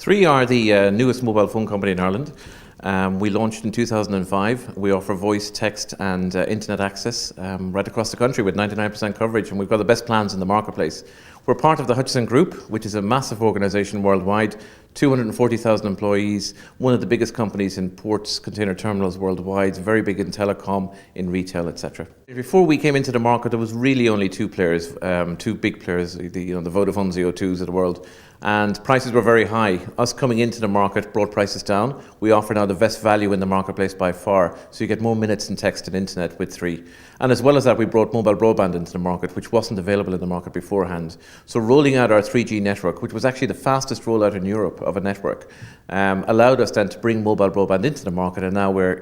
Three are the newest mobile phone company in Ireland. We launched in 2005. We offer voice, text and internet access right across the country with 99% coverage, and we've got the best plans in the marketplace. We're part of the Hutchison Group, which is a massive organisation worldwide, 240,000 employees, one of the biggest companies in ports, container terminals worldwide, very big in telecom, in retail, etc. Before we came into the market, there was really only two players, two big players, the Vodafones, the O2s of the world, and prices were very high. Us coming into the market brought prices down. We offer now the best value in the marketplace by far, so you get more minutes in text and internet with three. And as well as that, we brought mobile broadband into the market, which wasn't available in the market beforehand. So rolling out our 3G network, which was actually the fastest rollout in Europe of a network, allowed us then to bring mobile broadband into the market, and now we're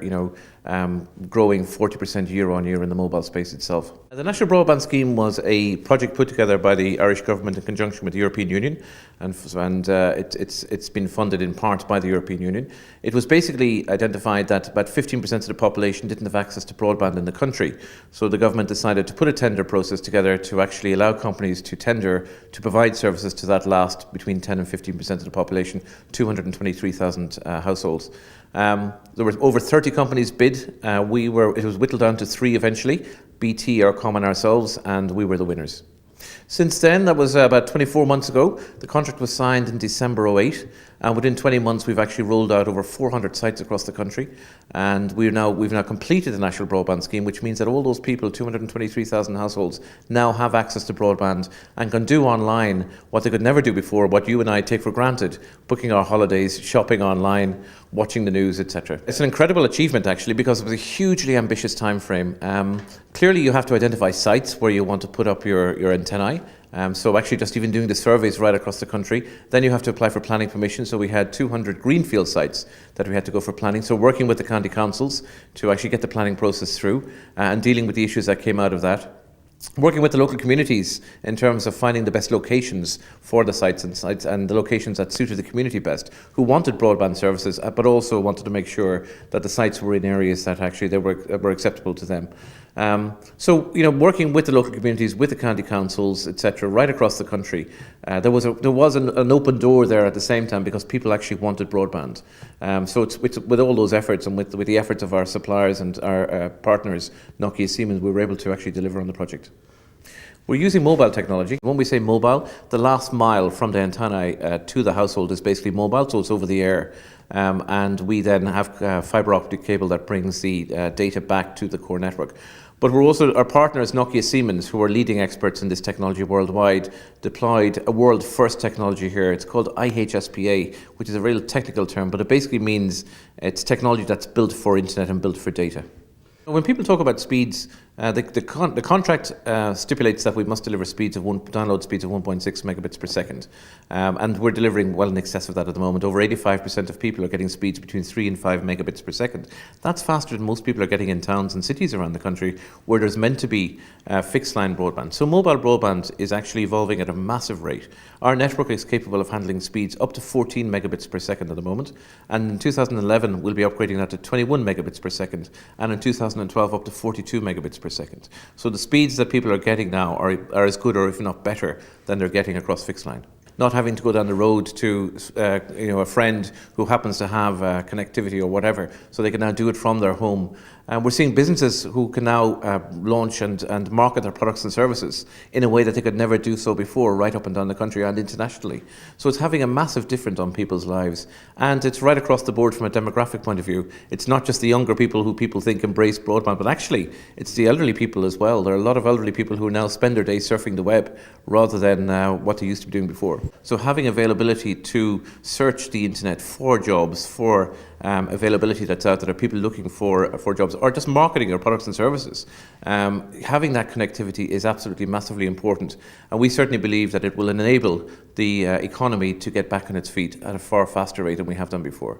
growing 40% year on year in the mobile space itself. The National Broadband Scheme was a project put together by the Irish government in conjunction with the European Union, and it's been funded in part by the European Union. It was basically identified that about 15% of the population didn't have access to broadband in the country, so the government decided to put a tender process together to actually allow companies to tender to provide services to that last between 10 and 15% of the population, 223,000 households. There were over 30 companies bid. It was whittled down to three eventually, BT, Eircom and ourselves, and we were the winners. Since then, that was about 24 months ago, the contract was signed in December 2008, and within 20 months we've actually rolled out over 400 sites across the country, and we've now completed the National Broadband Scheme, which means that all those people, 223,000 households, now have access to broadband and can do online what they could never do before, what you and I take for granted: booking our holidays, shopping online, watching the news, etc. It's an incredible achievement actually, because it was a hugely ambitious time frame. Clearly you have to identify sites where you want to put up your antennae. So actually just even doing the surveys right across the country. Then you have to apply for planning permission. So we had 200 greenfield sites that we had to go for planning. So working with the county councils to actually get the planning process through and dealing with the issues that came out of that. Working with the local communities in terms of finding the best locations for the sites and the locations that suited the community best, who wanted broadband services but also wanted to make sure that the sites were in areas that actually they were acceptable to them. So working with the local communities, with the county councils, etc., right across the country, there was an open door there at the same time, because people actually wanted broadband. So it's with all those efforts and with the efforts of our suppliers and our partners, Nokia, Siemens, we were able to actually deliver on the project. We're using mobile technology. When we say mobile, the last mile from the antennae to the household is basically mobile, so it's over the air. And we then have fibre optic cable that brings the data back to the core network. But we're also, our partners, Nokia, Siemens, who are leading experts in this technology worldwide, deployed a world-first technology here. It's called IHSPA, which is a real technical term, but it basically means it's technology that's built for internet and built for data. When people talk about speeds, the contract stipulates that we must deliver download speeds of 1.6 megabits per second, and we're delivering well in excess of that at the moment. Over 85% of people are getting speeds between 3 and 5 megabits per second. That's faster than most people are getting in towns and cities around the country, where there's meant to be fixed line broadband. So mobile broadband is actually evolving at a massive rate. Our network is capable of handling speeds up to 14 megabits per second at the moment, and in 2011 we'll be upgrading that to 21 megabits per second, and in 2012 up to 42 megabits per second. So the speeds that people are getting now are as good, or if not better, than they're getting across fixed line. Not having to go down the road to a friend who happens to have connectivity or whatever, so they can now do it from their home. We're seeing businesses who can now launch and market their products and services in a way that they could never do so before, right up and down the country and internationally. So it's having a massive difference on people's lives, and it's right across the board from a demographic point of view. It's not just the younger people who people think embrace broadband, but actually it's the elderly people as well. There are a lot of elderly people who now spend their days surfing the web rather than what they used to be doing before. So having availability to search the internet for jobs, for availability that's out there, people looking for jobs, or just marketing your products and services, having that connectivity is absolutely massively important. And we certainly believe that it will enable the economy to get back on its feet at a far faster rate than we have done before.